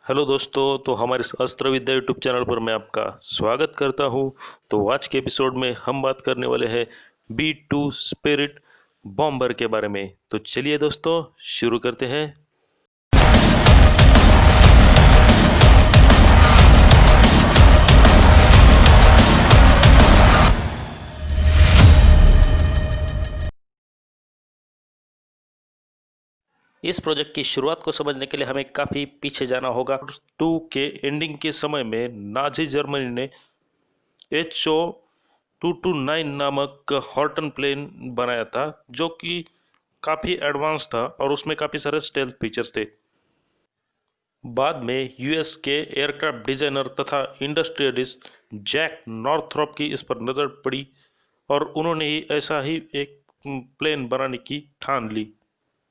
Hello दोस्तों, तो हमारे अस्त्र विद्या यूट्यूब चैनल पर मैं आपका स्वागत करता हूं। तो आज के एपिसोड में हम बात करने वाले हैं B-2 स्पिरिट बॉम्बर के बारे में। तो चलिए दोस्तों, शुरू करते हैं। इस प्रोजेक्ट की शुरुआत को समझने के लिए हमें काफ़ी पीछे जाना होगा। 2 के एंडिंग के समय में नाजी जर्मनी ने HO-229 नामक हॉर्टन प्लेन बनाया था, जो कि काफ़ी एडवांस था और उसमें काफ़ी सारे स्टेल्थ फीचर्स थे। बाद में यूएस के एयरक्राफ्ट डिजाइनर तथा इंडस्ट्रियलिस्ट जैक नॉर्थरॉप की इस पर नज़र पड़ी और उन्होंने ही ऐसा ही एक प्लेन बनाने की ठान ली।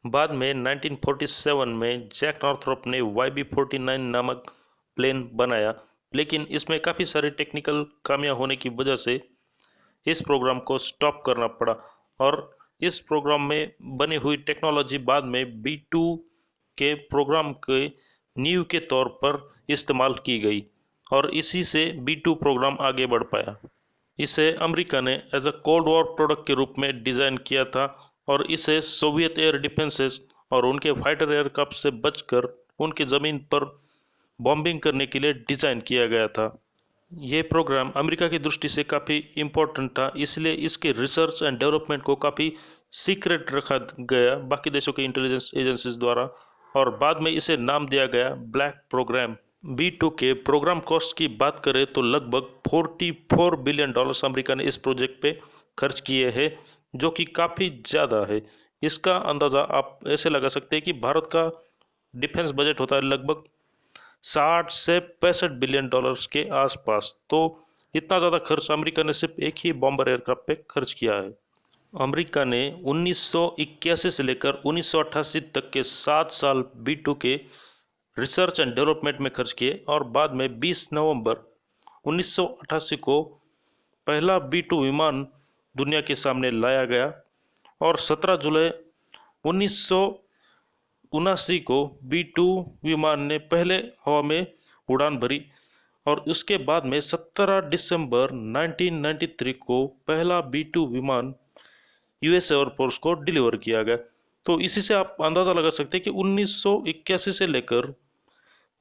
बाद में 1947 में जैक नॉर्थरॉप ने YB-49 नामक प्लेन बनाया, लेकिन इसमें काफ़ी सारी टेक्निकल खामियां होने की वजह से इस प्रोग्राम को स्टॉप करना पड़ा और इस प्रोग्राम में बनी हुई टेक्नोलॉजी बाद में B-2 के प्रोग्राम के नींव के तौर पर इस्तेमाल की गई और इसी से B-2 प्रोग्राम आगे बढ़ पाया। इसे अमेरिका ने as a cold war product के रूप में डिज़ाइन किया था और इसे सोवियत एयर डिफेंसेस और उनके फाइटर एयरक्राफ्ट से बचकर उनकी ज़मीन पर बॉम्बिंग करने के लिए डिज़ाइन किया गया था। ये प्रोग्राम अमेरिका की दृष्टि से काफ़ी इम्पोर्टेंट था, इसलिए इसके रिसर्च एंड डेवलपमेंट को काफ़ी सीक्रेट रखा गया बाकी देशों के इंटेलिजेंस एजेंसीज द्वारा और बाद में इसे नाम दिया गया ब्लैक प्रोग्राम। B-2 के प्रोग्राम कॉस्ट की बात करें तो लगभग $44 बिलियन अमेरिका ने इस प्रोजेक्ट पे खर्च किए हैं, जो कि काफ़ी ज़्यादा है। इसका अंदाज़ा आप ऐसे लगा सकते हैं कि भारत का डिफेंस बजट होता है लगभग 60 से 65 बिलियन डॉलर्स के आसपास। तो इतना ज़्यादा खर्च अमेरिका ने सिर्फ एक ही बॉम्बर एयरक्राफ्ट पे खर्च किया है। अमेरिका ने 1981 से लेकर 1988 तक के 7 साल B-2 के रिसर्च एंड डेवलपमेंट में खर्च किए और बाद में 20 नवंबर 1988 को पहला B-2 विमान दुनिया के सामने लाया गया और 17 जुलाई 1979 को B-2 विमान ने पहले हवा में उड़ान भरी और उसके बाद में 17 दिसंबर 1993 को पहला B-2 विमान यूएस एयरफोर्स को डिलीवर किया गया। तो इसी से आप अंदाज़ा लगा सकते हैं कि 1981 से लेकर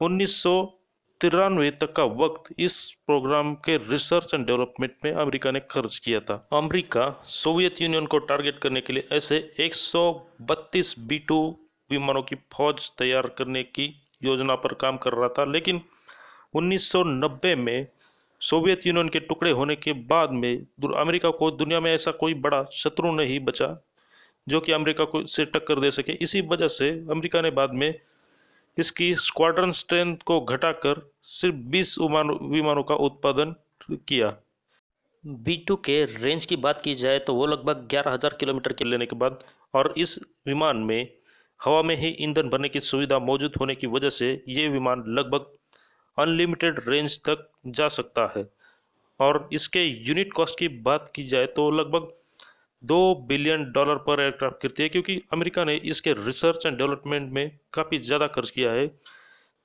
1993 तक का वक्त इस प्रोग्राम के रिसर्च एंड डेवलपमेंट में अमेरिका ने खर्च किया था। अमेरिका सोवियत यूनियन को टारगेट करने के लिए ऐसे 132 B-2 विमानों की फौज तैयार करने की योजना पर काम कर रहा था, लेकिन 1990 में सोवियत यूनियन के टुकड़े होने के बाद में अमेरिका को दुनिया में ऐसा कोई बड़ा शत्रु नहीं बचा जो कि अमेरिका को से टक्कर दे सके। इसी वजह से अमेरिका ने बाद में इसकी स्क्वाड्रन स्ट्रेंथ को घटाकर सिर्फ 20 विमानों का उत्पादन किया। B-2 के रेंज की बात की जाए तो वो लगभग 11,000 किलोमीटर के लेने के बाद और इस विमान में हवा में ही ईंधन भरने की सुविधा मौजूद होने की वजह से ये विमान लगभग अनलिमिटेड रेंज तक जा सकता है और इसके यूनिट कॉस्ट की बात की जाए तो लगभग $2 बिलियन पर एयरक्राफ्ट करती है, क्योंकि अमेरिका ने इसके रिसर्च एंड डेवलपमेंट में काफ़ी ज़्यादा खर्च किया है।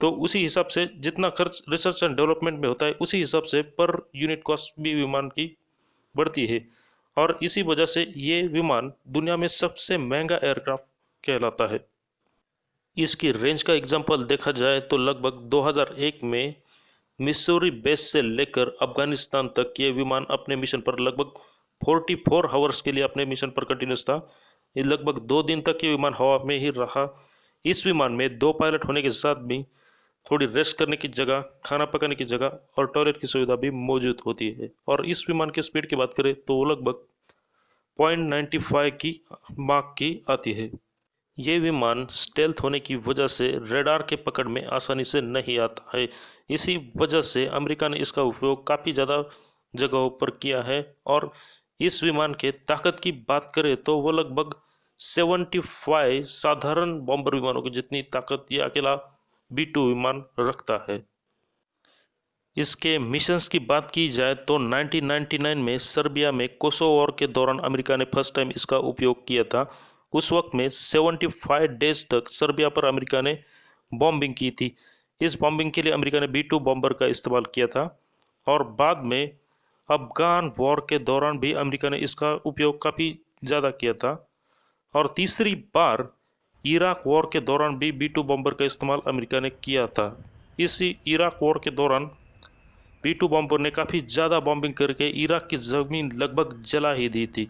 तो उसी हिसाब से जितना खर्च रिसर्च एंड डेवलपमेंट में होता है उसी हिसाब से पर यूनिट कॉस्ट भी विमान की बढ़ती है और इसी वजह से ये विमान दुनिया में सबसे महंगा एयरक्राफ्ट कहलाता है। इसकी रेंज का एग्जाम्पल देखा जाए तो लगभग 2001 में मिसूरी बेस से लेकर अफगानिस्तान तक ये विमान अपने मिशन पर लगभग 44 आवर्स के लिए अपने मिशन पर कंटिन्यूस था। ये लगभग 2 दिन तक ये विमान हवा में ही रहा। इस विमान में 2 पायलट होने के साथ भी थोड़ी रेस्ट करने की जगह, खाना पकाने की जगह और टॉयलेट की सुविधा भी मौजूद होती है। और इस विमान की स्पीड की बात करें तो वो लगभग 0.95 की मार्क की आती है। ये विमान स्टेल्थ होने की वजह से रेडार के पकड़ में आसानी से नहीं आता है। इसी वजह से अमेरिका ने इसका उपयोग काफ़ी ज़्यादा जगहों पर किया है और इस विमान के ताकत की बात करें तो वो लगभग 75 साधारण बॉम्बर विमानों की जितनी ताकत ये अकेला B-2 विमान रखता है। इसके मिशंस की बात की जाए तो 1999 में सर्बिया में कोसोवो वॉर के दौरान अमेरिका ने फर्स्ट टाइम इसका उपयोग किया था। उस वक्त में 75 डेज तक सर्बिया पर अमेरिका ने बॉम्बिंग की थी। इस बॉम्बिंग के लिए अमेरिका ने B-2 बॉम्बर का इस्तेमाल किया था और बाद में अफगान वॉर के दौरान भी अमेरिका ने इसका उपयोग काफ़ी ज़्यादा किया था और तीसरी बार इराक वॉर के दौरान भी B-2 बॉम्बर का इस्तेमाल अमेरिका ने किया था। इसी इराक वॉर के दौरान B-2 बॉम्बर ने काफ़ी ज़्यादा बॉम्बिंग करके इराक की ज़मीन लगभग जला ही दी थी।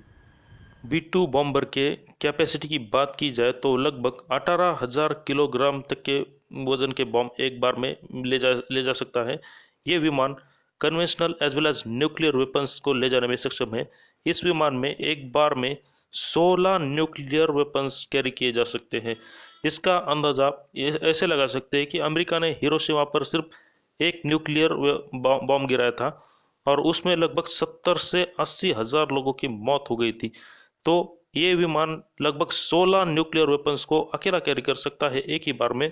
B-2 बॉम्बर के कैपेसिटी की बात की जाए तो लगभग 18,000 किलोग्राम तक के वजन के बॉम्ब एक बार में ले जा सकता है। ये विमान conventional as well as nuclear weapons को ले जाने में सक्षम है। इस विमान में एक बार में 16 न्यूक्लियर वेपन्स कैरी किए जा सकते हैं। इसका अंदाज़ा ऐसे लगा सकते हैं कि अमेरिका ने हिरोशिमा पर सिर्फ एक न्यूक्लियर बॉम्ब गिराया था और उसमें लगभग 70 से 80 हज़ार लोगों की मौत हो गई थी। तो ये विमान लगभग 16 न्यूक्लियर वेपन्स को अकेला कैरी कर सकता है एक ही बार में।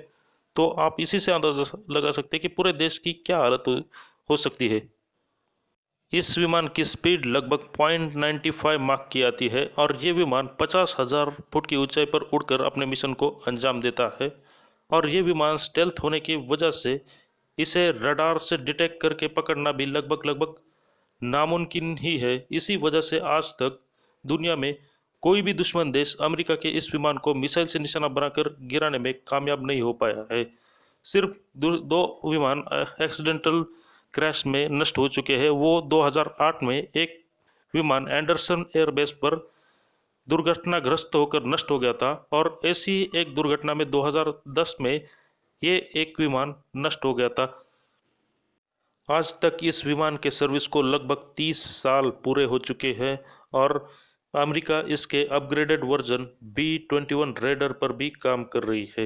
तो आप इसी से अंदाजा लगा सकते हैं कि पूरे देश की क्या हालत हो सकती है। इस विमान की स्पीड लगभग 0.95 माक की आती है और ये विमान 50,000 फुट की ऊंचाई पर उड़कर अपने मिशन को अंजाम देता है और ये विमान स्टेल्थ होने की वजह से इसे रडार से डिटेक्ट करके पकड़ना भी लगभग नामुमकिन ही है। इसी वजह से आज तक दुनिया में कोई भी दुश्मन देश अमेरिका के इस विमान को मिसाइल से निशाना बनाकर गिराने में कामयाब नहीं हो पाया है। सिर्फ दो विमान एक्सीडेंटल क्रैश में नष्ट हो चुके हैं। वो 2008 में एक विमान एंडरसन एयरबेस पर दुर्घटनाग्रस्त होकर नष्ट हो गया था और ऐसी एक दुर्घटना में 2010 में ये एक विमान नष्ट हो गया था। आज तक इस विमान के सर्विस को लगभग 30 साल पूरे हो चुके हैं और अमेरिका इसके अपग्रेडेड वर्जन B-21 रेडर पर भी काम कर रही है।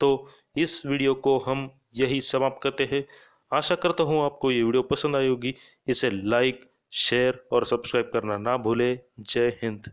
तो इस वीडियो को हम यही समाप्त करते हैं। आशा करता हूँ आपको ये वीडियो पसंद आई होगी। इसे लाइक, शेयर और सब्सक्राइब करना ना भूलें। जय हिंद।